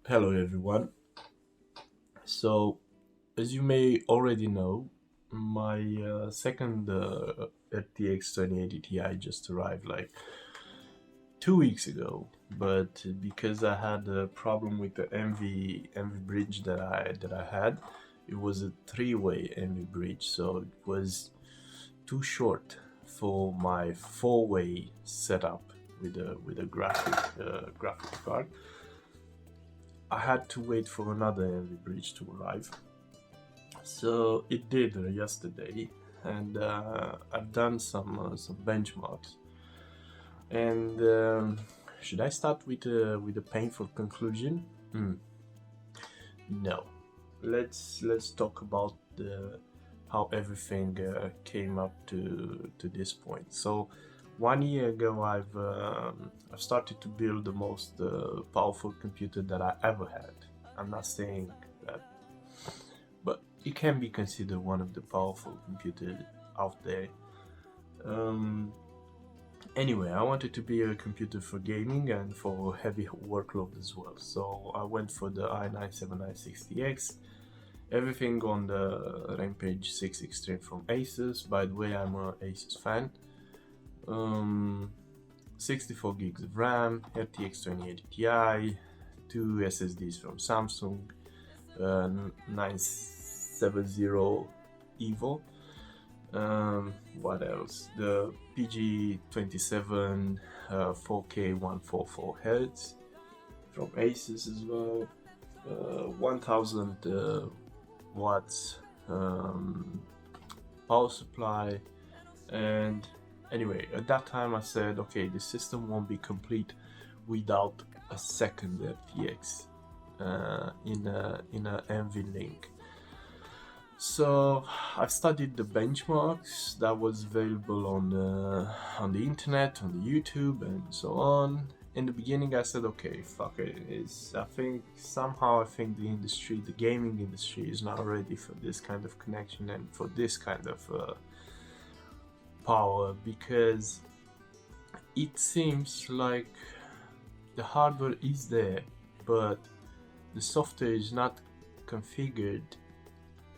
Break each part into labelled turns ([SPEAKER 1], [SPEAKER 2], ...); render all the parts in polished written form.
[SPEAKER 1] Hello everyone. So, as you may already know, my second RTX 2080 Ti just arrived like 2 weeks ago. But because I had a problem with the MV bridge that I had, it was a three-way MV bridge, so it was too short for my four-way setup with a graphic card. I had to wait for another MV bridge to arrive. So it did yesterday, and I've done some benchmarks. And should I start with a painful conclusion? No. Let's talk about how everything came up to this point. So 1 year ago, I've started to build the most powerful computer that I ever had. I'm not saying that, but it can be considered one of the powerful computers out there. Um, anyway, I wanted to be a computer for gaming and for heavy workload as well. So I went for the i9-7960X. Everything on the Rampage 6 Extreme from Asus. By the way, I'm an Asus fan. 64 gigs of RAM, RTX 2080 Ti, 2 SSDs from Samsung, 970 EVO. What else? The PG27 4K 144 Hz from Asus as well. 1000 watts power supply. And anyway, at that time I said, okay, the system won't be complete without a second FTX in a NV link. So I studied the benchmarks that was available on the internet, on the YouTube, and so on. In the beginning, I said, okay, fuck it. I think the industry, the gaming industry, is not ready for this kind of connection and for this kind of power, because it seems like the hardware is there, but the software is not configured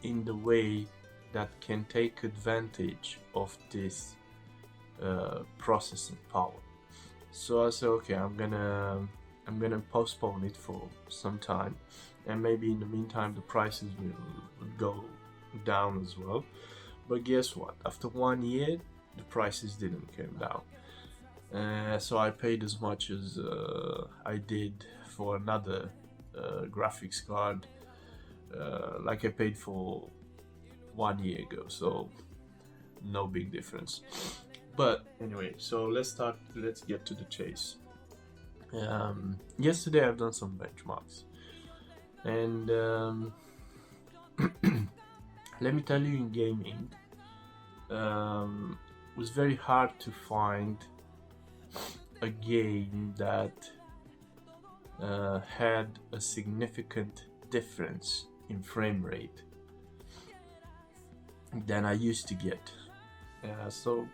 [SPEAKER 1] in the way that can take advantage of this processing power. So I said, okay, I'm gonna postpone it for some time, and maybe in the meantime the prices will go down as well. But guess what? After 1 year, the prices didn't come down. So I paid as much as I did for another graphics card, like I paid for 1 year ago. So no big difference. But anyway, so let's get to the chase. Yesterday I've done some benchmarks, and let me tell you, in gaming, it was very hard to find a game that had a significant difference in frame rate than I used to get. So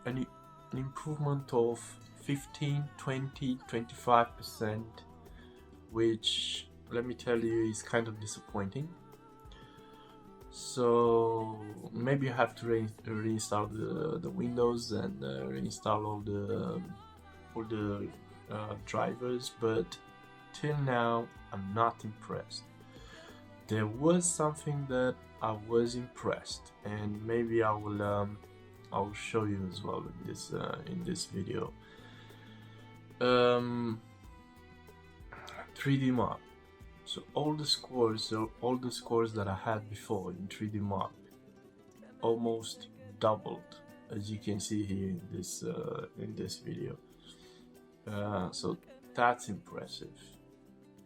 [SPEAKER 1] an improvement of 15, 20, 25%, which, let me tell you, is kind of disappointing. So maybe I have to reinstall the Windows and reinstall all the drivers, but till now I'm not impressed. There was something that I was impressed, and maybe I will show you as well in this video. 3D Mark. So all the scores that I had before in 3D Mark almost doubled, as you can see here in this video. So that's impressive,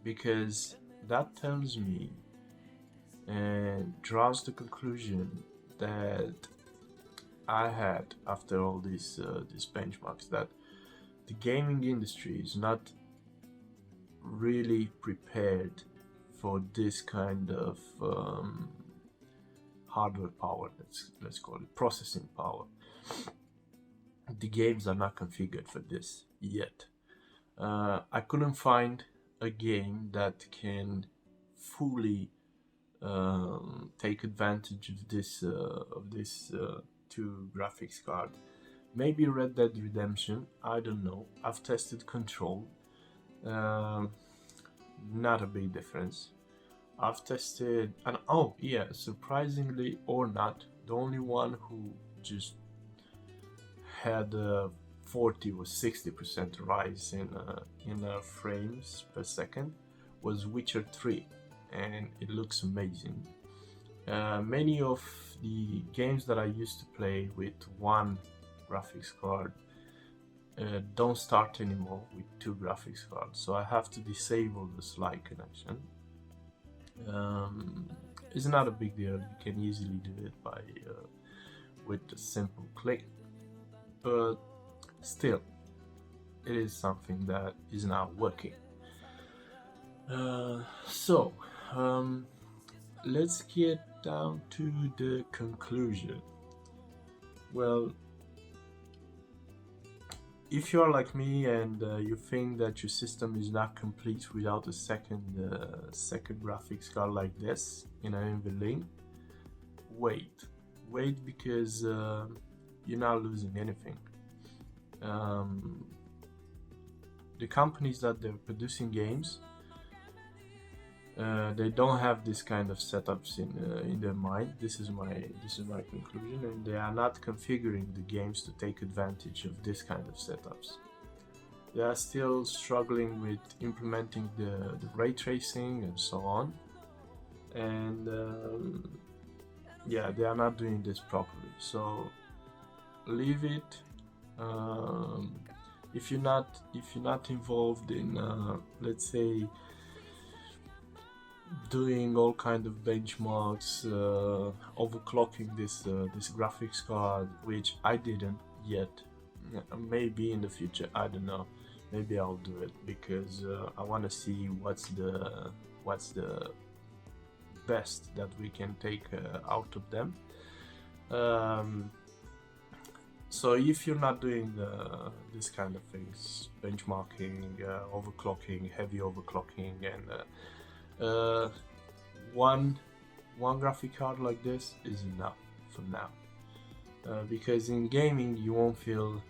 [SPEAKER 1] because that tells me and draws the conclusion that I had after all these benchmarks, that the gaming industry is not really prepared for this kind of hardware power. Let's call it processing power. The games are not configured for this yet. I couldn't find a game that can fully take advantage of this two graphics card. Maybe Red Dead Redemption, I don't know. I've tested Control, not a big difference. I've tested, and oh yeah, surprisingly or not, the only one who just had a 40 or 60% rise in frames per second was Witcher 3, and it looks amazing. Many of the games that I used to play with one graphics card don't start anymore with two graphics cards, so I have to disable the slide connection. It's not a big deal, you can easily do it by with a simple click, but still it is something that is not working. So let's get down to the conclusion. Well, if you're like me and you think that your system is not complete without a second graphics card like this in an NVLink, wait because you're not losing anything. The companies that they're producing games, they don't have this kind of setups in their mind. This is my conclusion, and they are not configuring the games to take advantage of this kind of setups. They are still struggling with implementing the ray tracing and so on, and yeah, they are not doing this properly. So leave it. If you're not involved in let's say doing all kind of benchmarks, overclocking this graphics card, which I didn't yet. Maybe in the future, I don't know. Maybe I'll do it because I want to see what's the best that we can take out of them. So if you're not doing this kind of things, benchmarking, overclocking, heavy overclocking, and one graphic card like this is enough for now, because in gaming you won't feel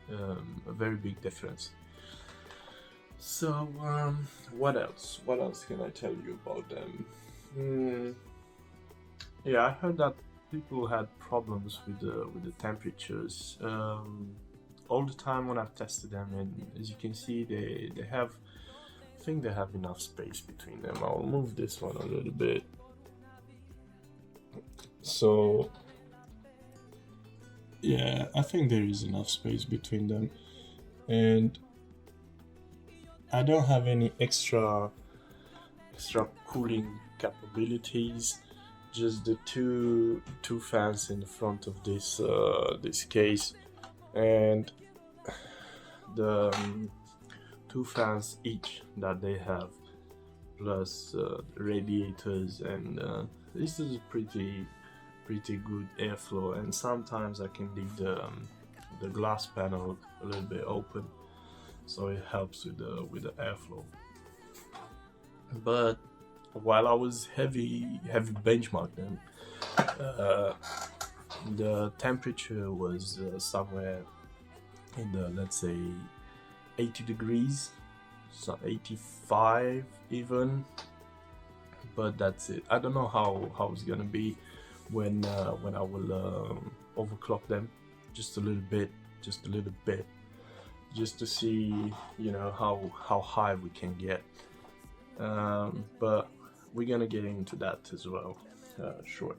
[SPEAKER 1] a very big difference. So what else can I tell you about them? Yeah, I heard that people had problems with the temperatures all the time when I've tested them, and as you can see, they have, I think they have enough space between them. I'll move this one a little bit. So yeah, I think there is enough space between them, and I don't have any extra cooling capabilities. Just the two fans in the front of this this case, and the two fans each that they have, plus radiators, and this is a pretty good airflow. And sometimes I can leave the glass panel a little bit open, so it helps with the airflow. But while I was heavy benchmark them, the temperature was somewhere in the, let's say, 80 degrees, so 85 even, but that's it. I don't know how it's gonna be when I will overclock them just a little bit, just to see, you know, how high we can get. But we're gonna get into that as well, short.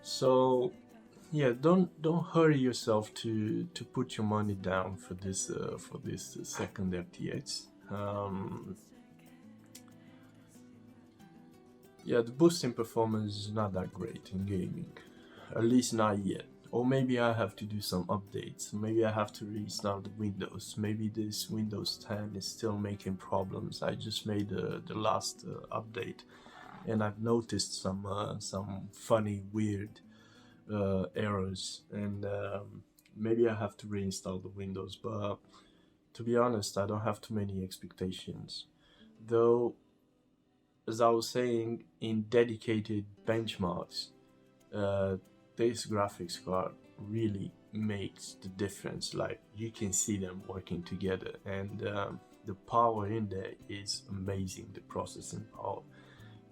[SPEAKER 1] So yeah, don't hurry yourself to put your money down for this second RTX. Yeah, the boosting performance is not that great in gaming, at least not yet. Or maybe I have to do some updates. Maybe I have to reinstall the Windows. Maybe this Windows 10 is still making problems. I just made the last update, and I've noticed some funny, weird errors, and maybe I have to reinstall the Windows. But to be honest, I don't have too many expectations. though, as I was saying, in dedicated benchmarks, this graphics card really makes the difference. Like, you can see them working together, and the power in there is amazing. The processing power,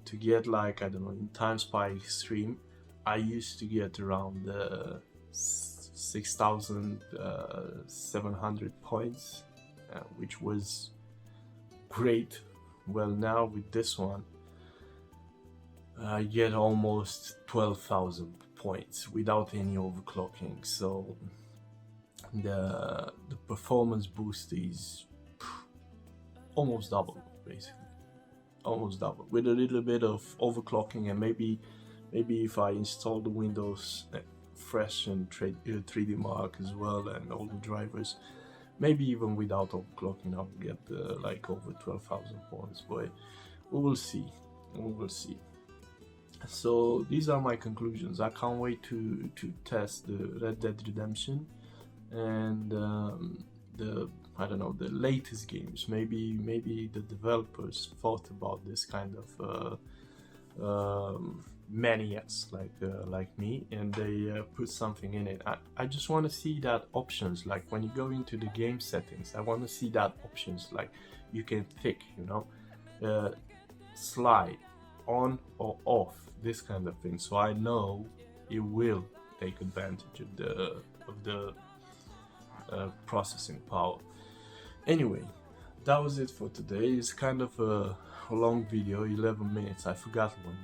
[SPEAKER 1] to get, like, I don't know, in TimeSpy Extreme, I used to get around 6,700 points, which was great. Well, now with this one, I get almost 12,000 points without any overclocking. So the performance boost is almost double, basically, almost double, with a little bit of overclocking, and maybe if I install the Windows fresh and 3D Mark as well, and all the drivers, maybe even without overclocking, I'll get like over 12,000 points. But we will see. So these are my conclusions. I can't wait to test the Red Dead Redemption and the latest games. Maybe the developers thought about this kind of maniacs like me, and they put something in it. I just want to see that options, like when you go into the game settings, I want to see that options, like you can tick, slide on or off, this kind of thing, so I know it will take advantage of the processing power. Anyway, that was it for today. It's kind of a long video, 11 minutes. I forgot when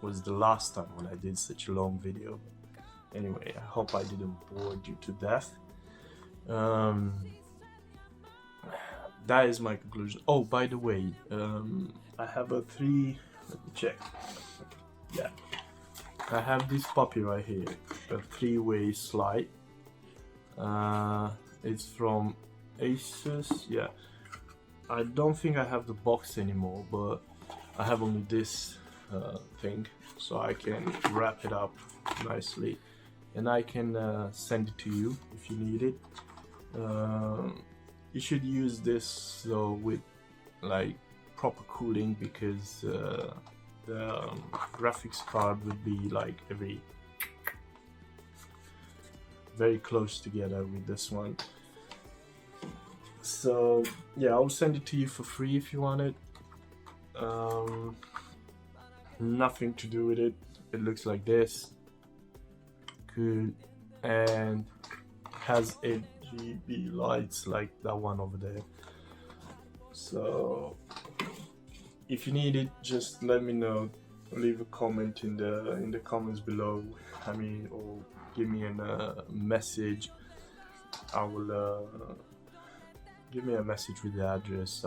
[SPEAKER 1] was the last time when I did such a long video. Anyway, I hope I didn't bore you to death. That is my conclusion. Oh, by the way, I have a let me check. Yeah, I have this puppy right here, a 3-way slide. It's from Asus. Yeah, I don't think I have the box anymore, but I have only this thing, so I can wrap it up nicely, and I can send it to you if you need it. You should use this though with like proper cooling, because the graphics card would be like very close together with this one. So yeah, I'll send it to you for free if you want it. Nothing to do with it. It looks like this. Good. And has RGB lights like that one over there. So if you need it, just let me know. Leave a comment in the comments below. I mean, or give me a message. I will give me a message with the address.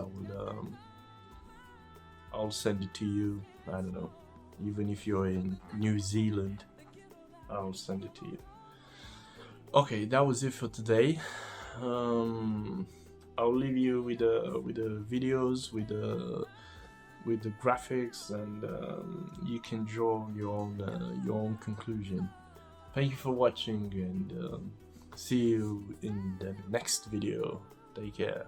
[SPEAKER 1] I'll send it to you. I don't know. Even if you're in New Zealand, I'll send it to you. Okay, that was it for today. I'll leave you with the videos, with the graphics, and you can draw your own conclusion. Thank you for watching, and see you in the next video. Take care.